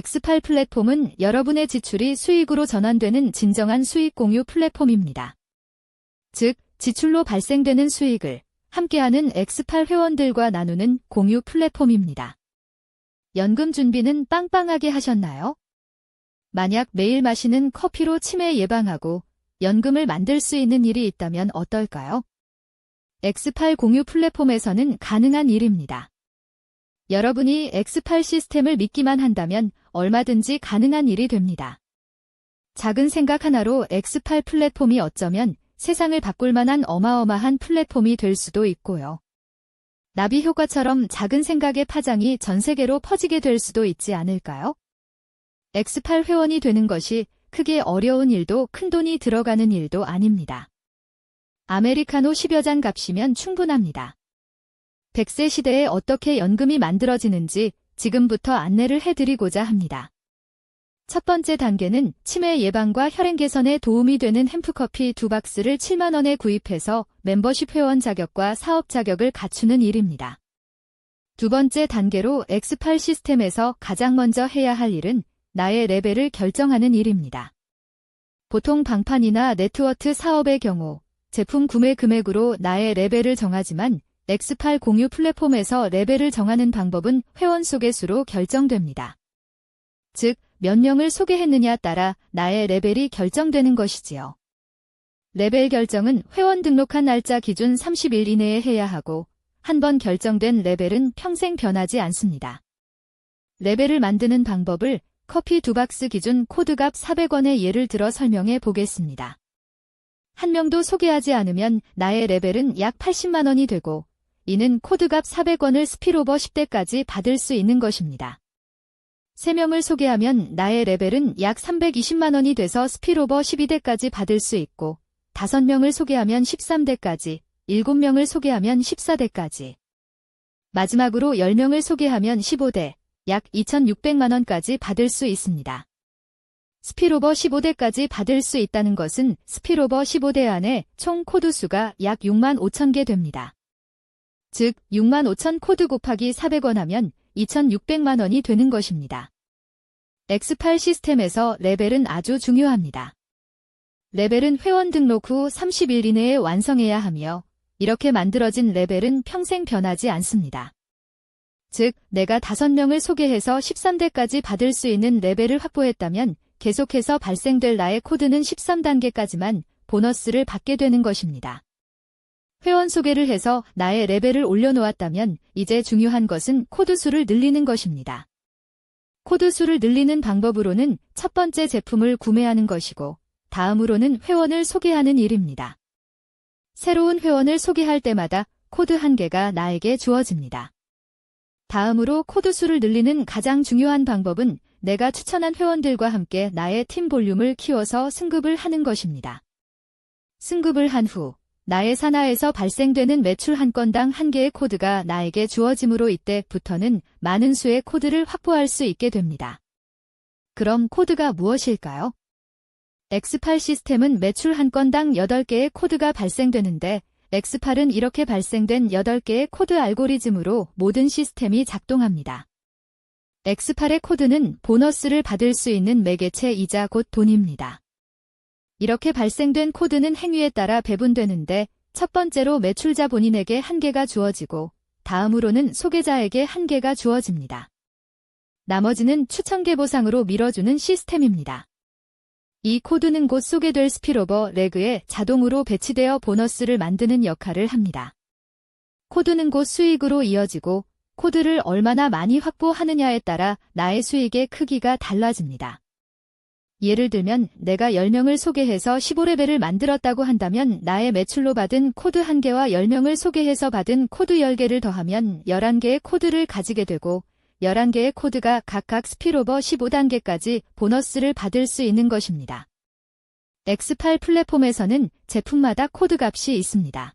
X8 플랫폼은 여러분의 지출이 수익으로 전환되는 진정한 수익 공유 플랫폼입니다. 즉, 지출로 발생되는 수익을 함께하는 X8 회원들과 나누는 공유 플랫폼입니다. 연금 준비는 빵빵하게 하셨나요? 만약 매일 마시는 커피로 치매 예방하고 연금을 만들 수 있는 일이 있다면 어떨까요? X8 공유 플랫폼에서는 가능한 일입니다. 여러분이 X8 시스템을 믿기만 한다면 얼마든지 가능한 일이 됩니다. 작은 생각 하나로 X8 플랫폼이 어쩌면 세상을 바꿀 만한 어마어마한 플랫폼이 될 수도 있고요. 나비 효과처럼 작은 생각의 파장이 전 세계로 퍼지게 될 수도 있지 않을까요? X8 회원이 되는 것이 크게 어려운 일도 큰돈이 들어가는 일도 아닙니다. 아메리카노 10여 잔 값이면 충분합니다. 100세 시대에 어떻게 연금이 만들어지는지 지금부터 안내를 해드리고자 합니다. 첫 번째 단계는 치매 예방과 혈행 개선에 도움이 되는 햄프커피 2박스를 7만 원에 구입해서 멤버십 회원 자격과 사업 자격을 갖추는 일입니다. 두 번째 단계로 X8 시스템에서 가장 먼저 해야 할 일은 나의 레벨을 결정하는 일입니다. 보통 방판이나 네트워크 사업의 경우 제품 구매 금액으로 나의 레벨을 정하지만 X8 공유 플랫폼에서 레벨을 정하는 방법은 회원 소개 수로 결정됩니다. 즉, 몇 명을 소개했느냐에 따라 나의 레벨이 결정되는 것이지요. 레벨 결정은 회원 등록한 날짜 기준 30일 이내에 해야 하고 한 번 결정된 레벨은 평생 변하지 않습니다. 레벨을 만드는 방법을 커피 2박스 기준 코드값 400원의 예를 들어 설명해 보겠습니다. 한 명도 소개하지 않으면 나의 레벨은 약 80만 원이 되고 이는 코드값 400원을 스필오버 10대까지 받을 수 있는 것입니다. 3명을 소개하면 나의 레벨은 약 320만 원이 돼서 스필오버 12대까지 받을 수 있고 5명을 소개하면 13대까지, 7명을 소개하면 14대까지. 마지막으로 10명을 소개하면 15대, 약 2,600만 원까지 받을 수 있습니다. 스필오버 15대까지 받을 수 있다는 것은 스필오버 15대 안에 총 코드 수가 약 6만 5천 개 됩니다. 즉 6만 5천 코드 곱하기 400원 하면 2,600만 원이 되는 것입니다. X8 시스템에서 레벨은 아주 중요합니다. 레벨은 회원 등록 후 30일 이내에 완성해야 하며 이렇게 만들어진 레벨은 평생 변하지 않습니다. 즉, 내가 5명을 소개해서 13대까지 받을 수 있는 레벨을 확보했다면 계속해서 발생될 나의 코드는 13단계까지만 보너스를 받게 되는 것입니다. 회원 소개를 해서 나의 레벨을 올려놓았다면 이제 중요한 것은 코드 수를 늘리는 것입니다. 코드 수를 늘리는 방법으로는 첫 번째 제품을 구매하는 것이고 다음으로는 회원을 소개하는 일입니다. 새로운 회원을 소개할 때마다 코드 한 개가 나에게 주어집니다. 다음으로 코드 수를 늘리는 가장 중요한 방법은 내가 추천한 회원들과 함께 나의 팀 볼륨을 키워서 승급을 하는 것입니다. 승급을 한 후 나의 산하에서 발생되는 매출 한 건당 한 개의 코드가 나에게 주어짐으로 이때부터는 많은 수의 코드를 확보할 수 있게 됩니다. 그럼 코드가 무엇일까요? X8 시스템은 매출 한 건당 8개의 코드가 발생되는데 X8은 이렇게 발생된 8개의 코드 알고리즘으로 모든 시스템이 작동합니다. X8의 코드는 보너스를 받을 수 있는 매개체이자 곧 돈입니다. 이렇게 발생된 코드는 행위에 따라 배분되는데 첫 번째로 매출자 본인에게 한 개가 주어지고 다음으로는 소개자에게 한 개가 주어집니다. 나머지는 추천계 보상으로 밀어주는 시스템입니다. 이 코드는 곧 소개될 스필오버 레그에 자동으로 배치되어 보너스를 만드는 역할을 합니다. 코드는 곧 수익으로 이어지고 코드를 얼마나 많이 확보하느냐에 따라 나의 수익의 크기가 달라집니다. 예를 들면 내가 10명을 소개해서 15레벨을 만들었다고 한다면 나의 매출로 받은 코드 1개와 10명을 소개해서 받은 코드 10개를 더하면 11개의 코드를 가지게 되고 11개의 코드가 각각 스필오버 15단계까지 보너스를 받을 수 있는 것입니다. X8 플랫폼에서는 제품마다 코드 값이 있습니다.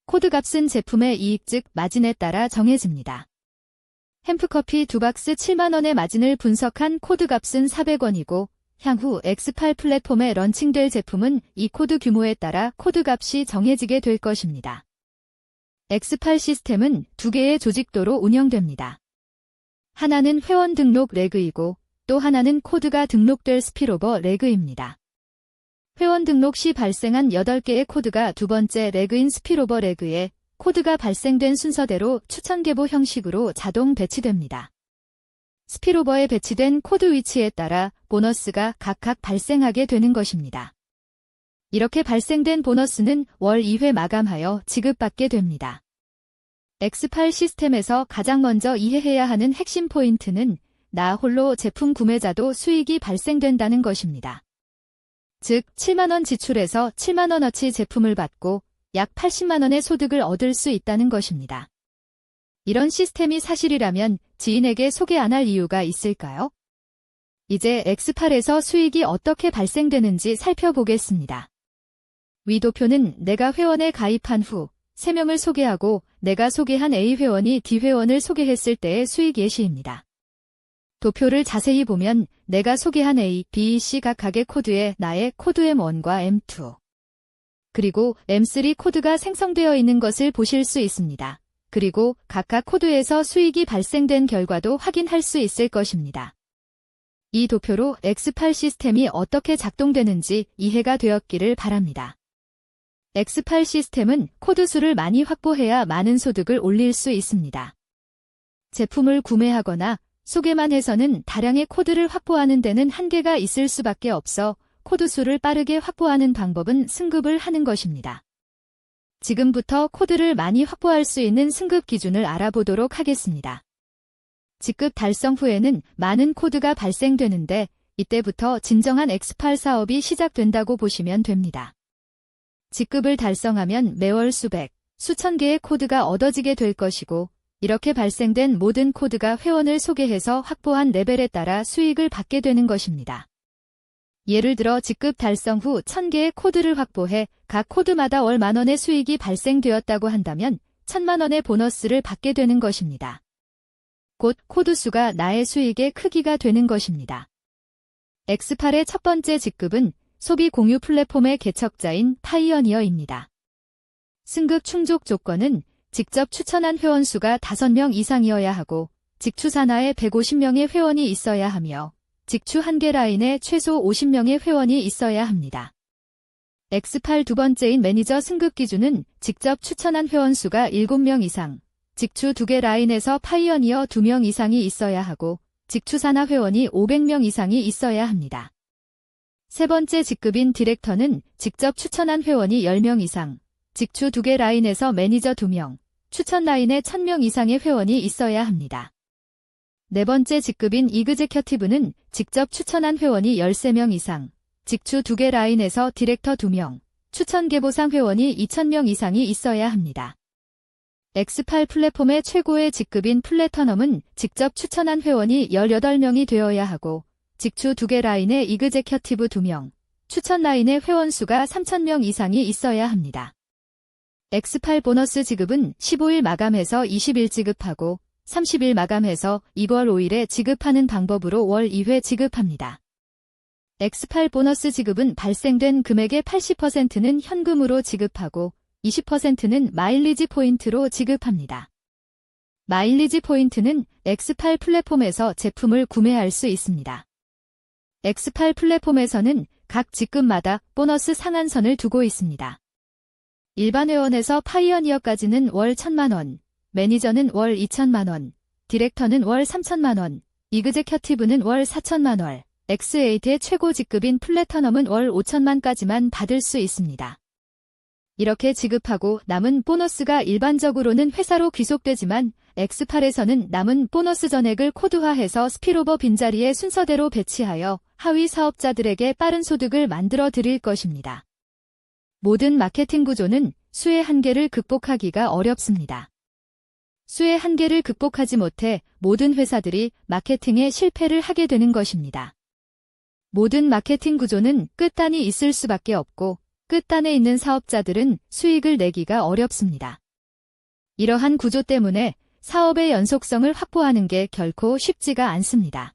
코드 값은 제품의 이익 즉 마진에 따라 정해집니다. 햄프커피 2박스 7만 원의 마진을 분석한 코드 값은 400원이고 향후 X8 플랫폼에 런칭될 제품은 이 코드 규모에 따라 코드 값이 정해지게 될 것입니다. X8 시스템은 2개의 조직도로 운영됩니다. 하나는 회원 등록 레그이고 또 하나는 코드가 등록될 스피로버 레그입니다. 회원 등록 시 발생한 8개의 코드가 두 번째 레그인 스피로버 레그에 코드가 발생된 순서대로 추천 계보 형식으로 자동 배치됩니다. 스피로버에 배치된 코드 위치에 따라 보너스가 각각 발생하게 되는 것입니다. 이렇게 발생된 보너스는 월 2회 마감하여 지급받게 됩니다. X8 시스템에서 가장 먼저 이해해야 하는 핵심 포인트는 나 홀로 제품 구매자도 수익이 발생된다는 것입니다. 즉 7만원 지출해서 7만원어치 제품을 받고 약 80만원의 소득을 얻을 수 있다는 것입니다. 이런 시스템이 사실이라면 지인에게 소개 안 할 이유가 있을까요? 이제 X8에서 수익이 어떻게 발생되는지 살펴보겠습니다. 위 도표는 내가 회원에 가입한 후 3명을 소개하고 내가 소개한 A 회원이 D 회원을 소개했을 때의 수익 예시입니다. 도표를 자세히 보면 내가 소개한 A, B, C 각각의 코드에 나의 코드 M1과 M2 그리고 M3 코드가 생성되어 있는 것을 보실 수 있습니다. 그리고 각각 코드에서 수익이 발생된 결과도 확인할 수 있을 것입니다. 이 도표로 X8 시스템이 어떻게 작동되는지 이해가 되었기를 바랍니다. X8 시스템은 코드 수를 많이 확보해야 많은 소득을 올릴 수 있습니다. 제품을 구매하거나 소개만 해서는 다량의 코드를 확보하는 데는 한계가 있을 수밖에 없어 코드 수를 빠르게 확보하는 방법은 승급을 하는 것입니다. 지금부터 코드를 많이 확보할 수 있는 승급 기준을 알아보도록 하겠습니다. 직급 달성 후에는 많은 코드가 발생되는데 이때부터 진정한 X8 사업이 시작된다고 보시면 됩니다. 직급을 달성하면 매월 수백, 수천 개의 코드가 얻어지게 될 것이고 이렇게 발생된 모든 코드가 회원을 소개해서 확보한 레벨에 따라 수익을 받게 되는 것입니다. 예를 들어 직급 달성 후 1000개의 코드를 확보해 각 코드마다 월 만원의 수익이 발생되었다고 한다면 1000만원의 보너스를 받게 되는 것입니다. 곧 코드 수가 나의 수익의 크기가 되는 것입니다. X8의 첫 번째 직급은 소비 공유 플랫폼의 개척자인 파이어니어입니다. 승급 충족 조건은 직접 추천한 회원 수가 5명 이상이어야 하고 직추 산하에 150명의 회원이 있어야 하며 직추 1개 라인에 최소 50명의 회원이 있어야 합니다. X8 두 번째인 매니저 승급 기준은 직접 추천한 회원 수가 7명 이상, 직추 2개 라인에서 파이어니어 2명 이상이 있어야 하고 직추 산하 회원이 500명 이상이 있어야 합니다. 세 번째 직급인 디렉터는 직접 추천한 회원이 10명 이상, 직추 2개 라인에서 매니저 2명, 추천 라인에 1000명 이상의 회원이 있어야 합니다. 네 번째 직급인 이그제큐티브는 직접 추천한 회원이 13명 이상, 직추 2개 라인에서 디렉터 2명, 추천 계보상 회원이 2000명 이상이 있어야 합니다. X8 플랫폼의 최고의 직급인 플래터넘은 직접 추천한 회원이 18명이 되어야 하고 직추 2개 라인에 이그제큐티브 2명, 추천 라인의 회원 수가 3000명 이상이 있어야 합니다. X8 보너스 지급은 15일 마감해서 20일 지급하고 30일 마감해서 2월 5일에 지급하는 방법으로 월 2회 지급합니다. X8 보너스 지급은 발생된 금액의 80%는 현금으로 지급하고 20%는 마일리지 포인트로 지급합니다. 마일리지 포인트는 X8 플랫폼에서 제품을 구매할 수 있습니다. X8 플랫폼에서는 각 직급마다 보너스 상한선을 두고 있습니다. 일반 회원에서 파이어니어까지는 월 1000만원, 매니저는 월 2000만원, 디렉터는 월 3000만원, 이그제큐티브는 월 4000만원, X8의 최고 직급인 플래터넘은 월 5000만까지만 받을 수 있습니다. 이렇게 지급하고 남은 보너스가 일반적으로는 회사로 귀속되지만 X8에서는 남은 보너스 전액을 코드화해서 스피로버 빈자리에 순서대로 배치하여 하위 사업자들에게 빠른 소득을 만들어 드릴 것입니다. 모든 마케팅 구조는 수의 한계를 극복하기가 어렵습니다. 수의 한계를 극복하지 못해 모든 회사들이 마케팅에 실패를 하게 되는 것입니다. 모든 마케팅 구조는 끝단이 있을 수밖에 없고 끝단에 있는 사업자들은 수익을 내기가 어렵습니다. 이러한 구조 때문에 사업의 연속성을 확보하는 게 결코 쉽지가 않습니다.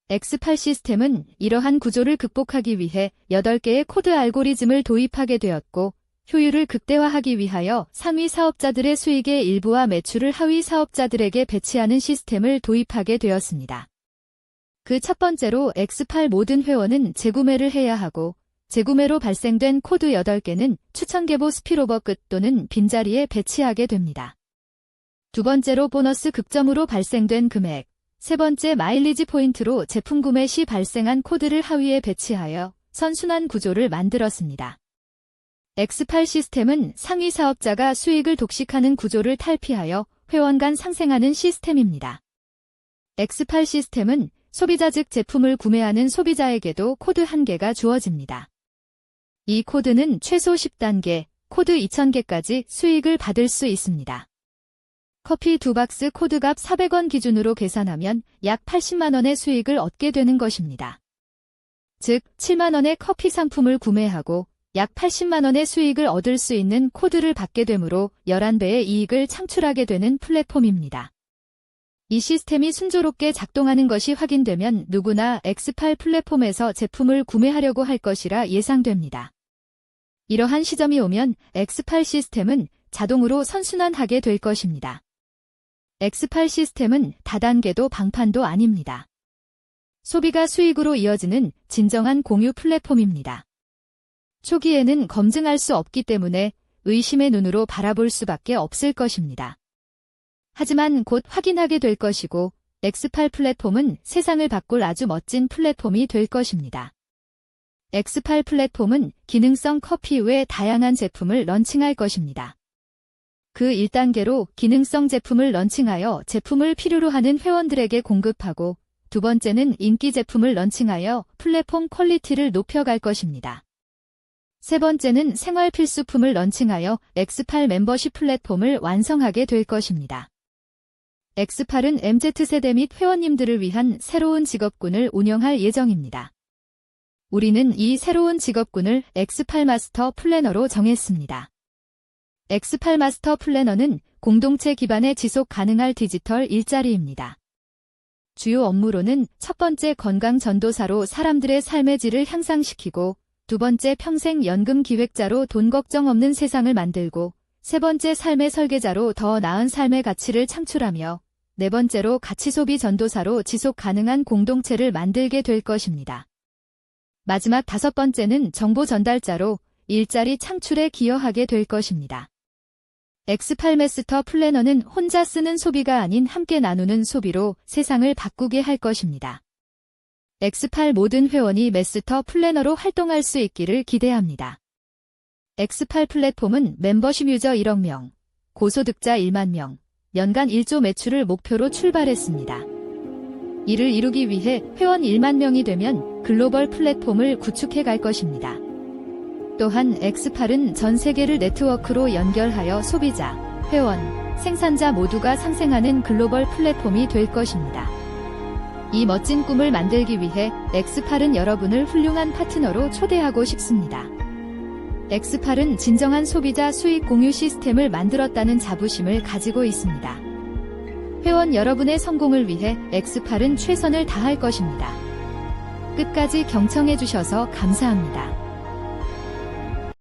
X8 시스템은 이러한 구조를 극복하기 위해 8개의 코드 알고리즘을 도입하게 되었고 효율을 극대화하기 위하여 상위 사업자들의 수익의 일부와 매출을 하위 사업자들에게 배치하는 시스템을 도입하게 되었습니다. 그 첫 번째로 X8 모든 회원은 재구매를 해야 하고 재구매로 발생된 코드 8개는 추천계보 스피로버 끝 또는 빈자리에 배치하게 됩니다. 두 번째로 보너스 극점으로 발생된 금액, 세 번째 마일리지 포인트로 제품 구매 시 발생한 코드를 하위에 배치하여 선순환 구조를 만들었습니다. X8 시스템은 상위 사업자가 수익을 독식하는 구조를 탈피하여 회원 간 상생하는 시스템입니다. X8 시스템은 소비자 즉 제품을 구매하는 소비자에게도 코드 1개가 주어집니다. 이 코드는 최소 10단계, 코드 2000개까지 수익을 받을 수 있습니다. 커피 2박스 코드값 400원 기준으로 계산하면 약 80만원의 수익을 얻게 되는 것입니다. 즉 7만원의 커피 상품을 구매하고 약 80만원의 수익을 얻을 수 있는 코드를 받게 되므로 11배의 이익을 창출하게 되는 플랫폼입니다. 이 시스템이 순조롭게 작동하는 것이 확인되면 누구나 X8 플랫폼에서 제품을 구매하려고 할 것이라 예상됩니다. 이러한 시점이 오면 X8 시스템은 자동으로 선순환하게 될 것입니다. X8 시스템은 다단계도 방판도 아닙니다. 소비가 수익으로 이어지는 진정한 공유 플랫폼입니다. 초기에는 검증할 수 없기 때문에 의심의 눈으로 바라볼 수밖에 없을 것입니다. 하지만 곧 확인하게 될 것이고 X8 플랫폼은 세상을 바꿀 아주 멋진 플랫폼이 될 것입니다. X8 플랫폼은 기능성 커피 외 다양한 제품을 런칭할 것입니다. 그 1단계로 기능성 제품을 런칭하여 제품을 필요로 하는 회원들에게 공급하고 두 번째는 인기 제품을 런칭하여 플랫폼 퀄리티를 높여갈 것입니다. 세 번째는 생활 필수품을 런칭하여 X8 멤버십 플랫폼을 완성하게 될 것입니다. X8은 MZ세대 및 회원님들을 위한 새로운 직업군을 운영할 예정입니다. 우리는 이 새로운 직업군을 X8 마스터 플래너로 정했습니다. X8 마스터 플래너는 공동체 기반의 지속 가능할 디지털 일자리입니다. 주요 업무로는 첫 번째 건강 전도사로 사람들의 삶의 질을 향상시키고 두 번째 평생 연금 기획자로 돈 걱정 없는 세상을 만들고 세 번째 삶의 설계자로 더 나은 삶의 가치를 창출하며 네 번째로 가치 소비 전도사로 지속 가능한 공동체를 만들게 될 것입니다. 마지막 다섯 번째는 정보 전달자로 일자리 창출에 기여하게 될 것입니다. X8 마스터 플래너는 혼자 쓰는 소비가 아닌 함께 나누는 소비로 세상을 바꾸게 할 것입니다. X8 모든 회원이 마스터 플래너로 활동할 수 있기를 기대합니다. X8 플랫폼은 멤버십 유저 1억 명, 고소득자 1만 명, 연간 1조 매출을 목표로 출발했습니다. 이를 이루기 위해 회원 1만 명이 되면 글로벌 플랫폼을 구축해 갈 것입니다. 또한 X8은 전 세계를 네트워크로 연결하여 소비자, 회원, 생산자 모두가 상생하는 글로벌 플랫폼이 될 것입니다. 이 멋진 꿈을 만들기 위해 X8은 여러분을 훌륭한 파트너로 초대하고 싶습니다. X8은 진정한 소비자 수익 공유 시스템을 만들었다는 자부심을 가지고 있습니다. 회원 여러분의 성공을 위해 X8은 최선을 다할 것입니다. 끝까지 경청해 주셔서 감사합니다.